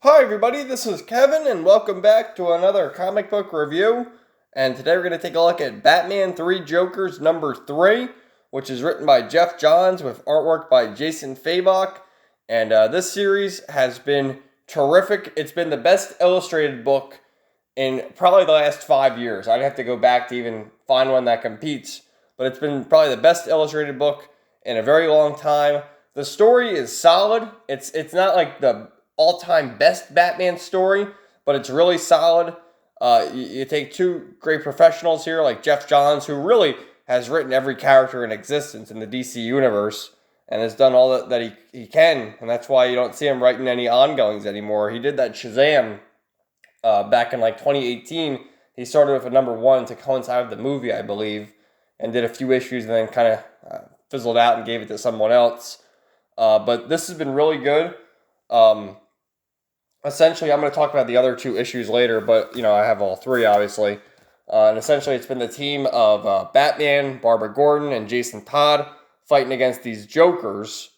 Hi everybody, this is Kevin and welcome back to another comic book review. And today we're going to take a look at Batman 3 Jokers number 3, which is written by Geoff Johns with artwork by Jason Fabok. And this series has been terrific. It's been the best illustrated book in probably the last 5 years. I'd have to go back to even find one that competes. But it's been probably the best illustrated book in a very long time. The story is solid. It's not like the all-time best Batman story, but it's really solid. You take two great professionals here, like Geoff Johns, who really has written every character in existence in the DC universe, and has done all that he can, and that's why you don't see him writing any ongoings anymore. He did that Shazam back in like 2018. He started with a number 1 to coincide with the movie, I believe, and did a few issues and then kind of fizzled out and gave it to someone else. But this has been really good. Essentially, I'm going to talk about the other 2 issues later, but, I have all 3, obviously. And essentially, it's been the team of Batman, Barbara Gordon, and Jason Todd fighting against these Jokers.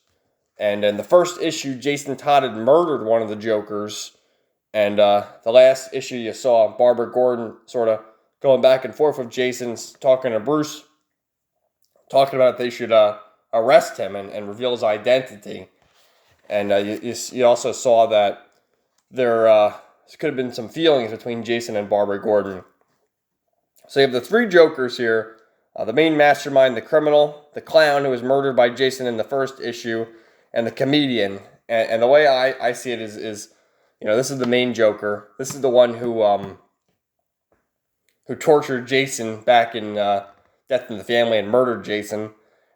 And in the first issue, Jason Todd had murdered one of the Jokers. And the last issue, you saw Barbara Gordon sort of going back and forth with Jason, talking to Bruce, talking about they should arrest him and reveal his identity. And you also saw that there could have been some feelings between Jason and Barbara Gordon. So you have the 3 Jokers here. The main mastermind, the criminal, the clown who was murdered by Jason in the first issue, and the comedian. And the way I see it is this is the main Joker. This is the one who tortured Jason back in Death in the Family and murdered Jason.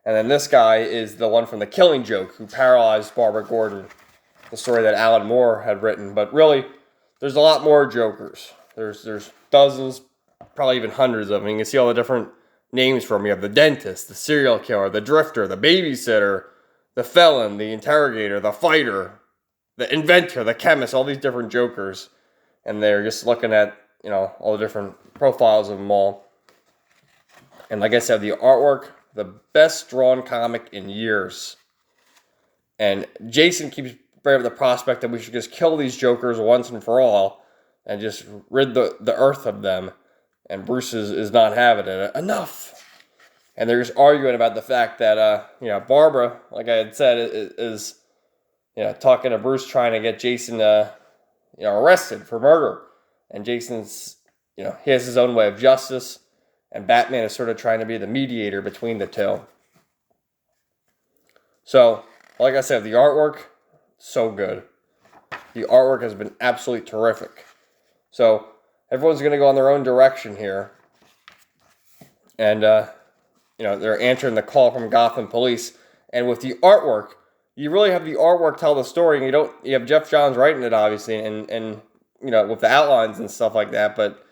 And then this guy is the one from The Killing Joke who paralyzed Barbara Gordon. The story that Alan Moore had written. But really, there's a lot more Jokers. There's dozens, probably even hundreds of them. You can see all the different names for them. You have the dentist, the serial killer, the drifter, the babysitter, the felon, the interrogator, the fighter, the inventor, the chemist, all these different Jokers. And they're just looking at, all the different profiles of them all. And like I said, the artwork, the best drawn comic in years. And Jason keeps bringing up the prospect that we should just kill these Jokers once and for all and just rid the earth of them. And Bruce is not having it. Enough! And they're just arguing about the fact that, Barbara, like I had said, is talking to Bruce trying to get Jason, arrested for murder. And Jason's, he has his own way of justice. And Batman is sort of trying to be the mediator between the two. So, like I said, the artwork, so good. The artwork has been absolutely terrific. So, everyone's going to go on their own direction here. And, they're answering the call from Gotham Police. And with the artwork, you really have the artwork tell the story. And you have Geoff Johns writing it, obviously, and with the outlines and stuff like that. But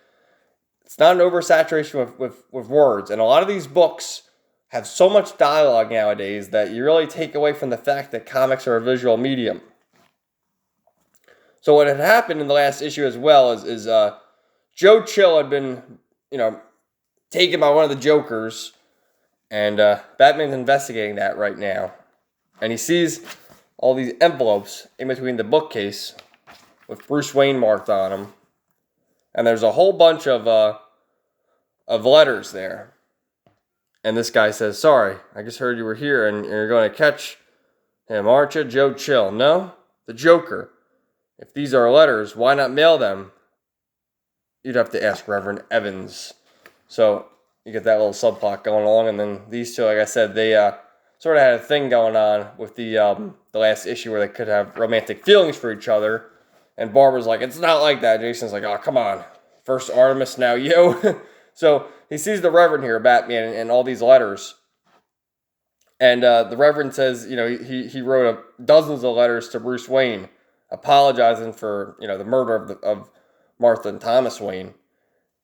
it's not an oversaturation with words. And a lot of these books have so much dialogue nowadays that you really take away from the fact that comics are a visual medium. So what had happened in the last issue as well is Joe Chill had been, taken by one of the Jokers, and Batman's investigating that right now. And he sees all these envelopes in between the bookcase with Bruce Wayne marked on them. And there's a whole bunch of letters there. And this guy says, "Sorry, I just heard you were here and you're going to catch him, aren't you? Joe Chill." "No, the Joker. If these are letters, why not mail them?" "You'd have to ask Reverend Evans." So you get that little subplot going along. And then these two, like I said, they sort of had a thing going on with the last issue where they could have romantic feelings for each other. And Barbara's like, "It's not like that." Jason's like, "Oh, come on. First Artemis, now you." So he sees the Reverend here, Batman, and all these letters. And the Reverend says, he wrote dozens of letters to Bruce Wayne, apologizing for, the murder of Martha and Thomas Wayne.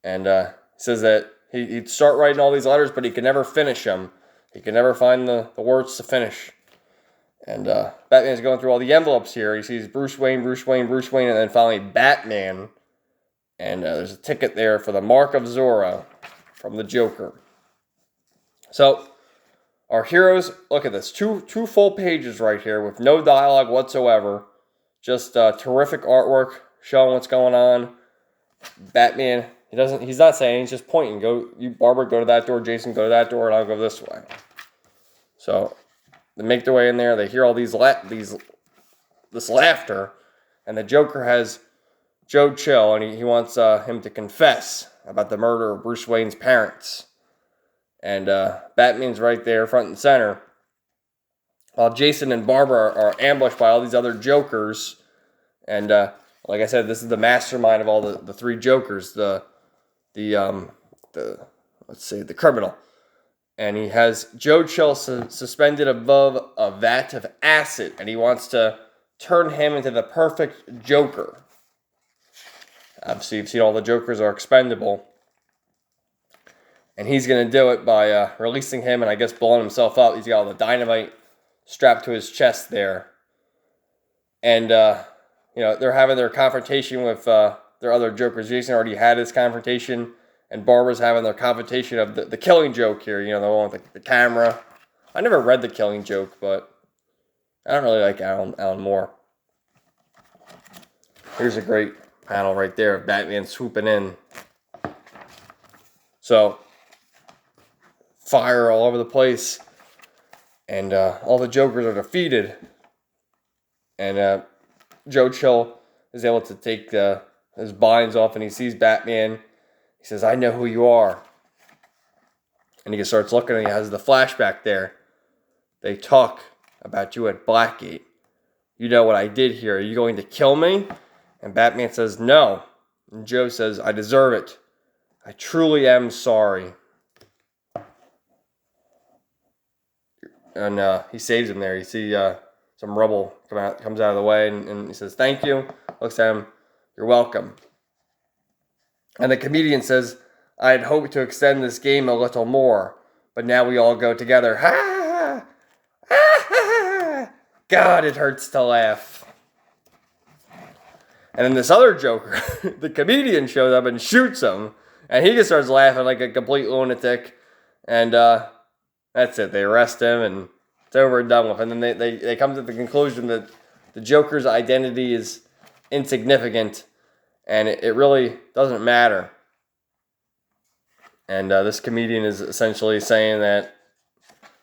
And he says that he'd start writing all these letters, but he could never finish them. He could never find the words to finish. And Batman's going through all the envelopes here. He sees Bruce Wayne, Bruce Wayne, Bruce Wayne, and then finally Batman. And there's a ticket there for the Mark of Zorro from the Joker. So, our heroes, look at this. Two full pages right here with no dialogue whatsoever. Just terrific artwork showing what's going on. Batman, he's not saying, he's just pointing. Go, you Barbara, go to that door. Jason, go to that door, and I'll go this way. So they make their way in there. They hear all this laughter, and the Joker has Joe Chill, and he wants him to confess about the murder of Bruce Wayne's parents. And Batman's right there, front and center, while Jason and Barbara are ambushed by all these other Jokers. And like I said, this is the mastermind of all the three Jokers. The criminal. And he has Joe Chill suspended above a vat of acid, and he wants to turn him into the perfect Joker. Obviously, you've seen all the Jokers are expendable. And he's going to do it by releasing him and I guess blowing himself up. He's got all the dynamite strapped to his chest there. And, they're having their confrontation with their other Jokers. Jason already had his confrontation. And Barbara's having their confrontation of the Killing Joke here. The one with the camera. I never read the Killing Joke, but I don't really like Alan Moore. Here's a great panel right there of Batman swooping in. So, fire all over the place. And all the Jokers are defeated. And Joe Chill is able to take his binds off, and he sees Batman. He says, "I know who you are." And he starts looking, and he has the flashback there. "They talk about you at Blackgate. You know what I did here. Are you going to kill me?" And Batman says, "No." And Joe says, "I deserve it. I truly am sorry." And he saves him there. You see some rubble comes out of the way, and he says, "Thank you." Looks at him, "You're welcome." And the comedian says, "I had hoped to extend this game a little more, but now we all go together. Ha! Ha! Ha! God, it hurts to laugh." And then this other Joker, the comedian, shows up and shoots him, and he just starts laughing like a complete lunatic. And that's it. They arrest him, and it's over and done with. And then they come to the conclusion that the Joker's identity is insignificant, and it really doesn't matter. And this comedian is essentially saying that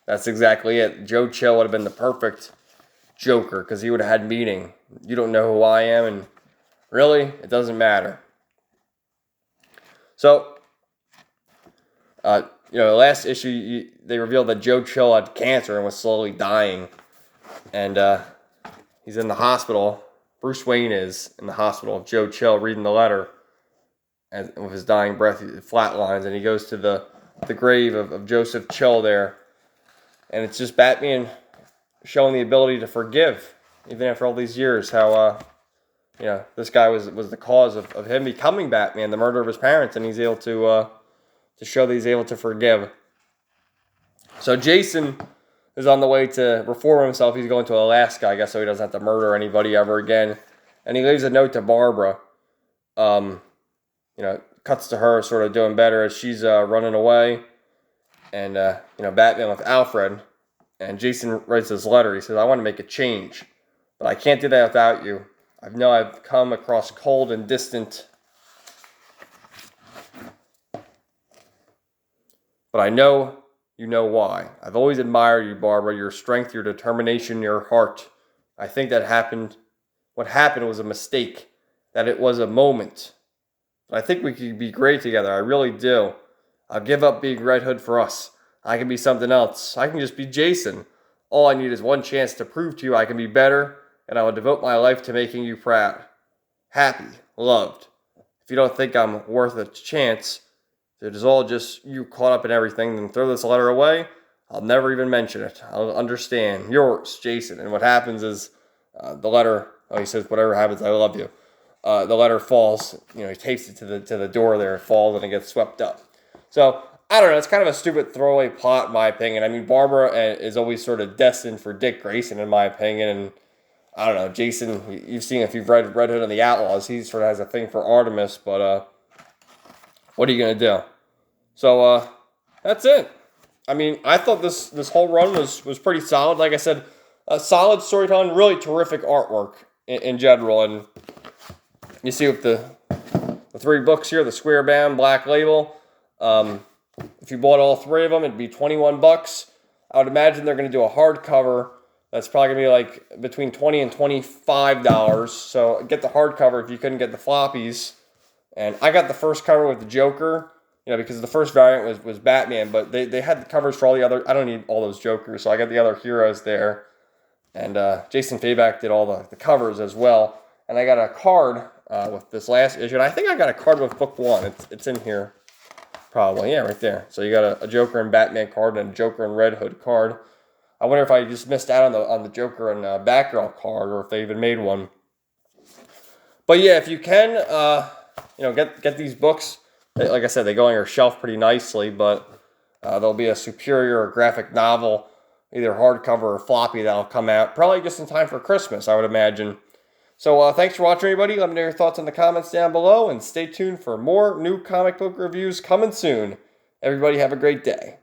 that's exactly it. Joe Chill would have been the perfect Joker because he would have had meaning. You don't know who I am, and really, it doesn't matter. So, last issue, they revealed that Joe Chill had cancer and was slowly dying. And he's in the hospital. Bruce Wayne is in the hospital of Joe Chill reading the letter. And with his dying breath, he flatlines, and he goes to the grave of Joseph Chill there. And it's just Batman showing the ability to forgive, even after all these years, how this guy was the cause of him becoming Batman, the murder of his parents, and he's able to show that he's able to forgive. So Jason is on the way to reform himself. He's going to Alaska, I guess, so he doesn't have to murder anybody ever again. And he leaves a note to Barbara. Cuts to her sort of doing better as she's running away. And, Batman with Alfred. And Jason writes this letter. He says, "I want to make a change, but I can't do that without you. I know I've come across cold and distant, but I know you know why. I've always admired you, Barbara, your strength, your determination, your heart. I think what happened was a mistake, that it was a moment. But I think we could be great together. I really do. I'll give up being Red Hood for us. I can be something else. I can just be Jason. All I need is one chance to prove to you I can be better, and I will devote my life to making you proud. Happy, loved. If you don't think I'm worth a chance, if it is all just you caught up in everything, then throw this letter away. I'll never even mention it. I'll understand. Yours, Jason." And what happens is the letter, he says, "Whatever happens, I love you." The letter falls. He tapes it to the door there. It falls and it gets swept up. So, I don't know. It's kind of a stupid throwaway plot, in my opinion. I mean, Barbara is always sort of destined for Dick Grayson, in my opinion. And I don't know, Jason, you've seen, if you've read Red Hood and the Outlaws, he sort of has a thing for Artemis. But what are you going to do? So, that's it. I mean, I thought this whole run was pretty solid. Like I said, a solid storytelling, really terrific artwork. in general. And you see with the 3 books here, the square bound black label. If you bought all 3 of them, it'd be $21. I would imagine they're going to do a hardcover. That's probably going to be like between $20 and $25. So get the hardcover if you couldn't get the floppies. And I got the first cover with the Joker, because the first variant was Batman, but they had the covers for all the other. I don't need all those Jokers, so I got the other heroes there. And Jason Fabok did all the covers as well. And I got a card with this last issue. And I think I got a card with book 1. It's in here. Probably, yeah, right there. So you got a Joker and Batman card and a Joker and Red Hood card. I wonder if I just missed out on the Joker and Batgirl card, or if they even made one. But yeah, if you can, get these books. Like I said, they go on your shelf pretty nicely, but there'll be a superior graphic novel, either hardcover or floppy, that'll come out probably just in time for Christmas, I would imagine. So thanks for watching, everybody. Let me know your thoughts in the comments down below, and stay tuned for more new comic book reviews coming soon. Everybody have a great day.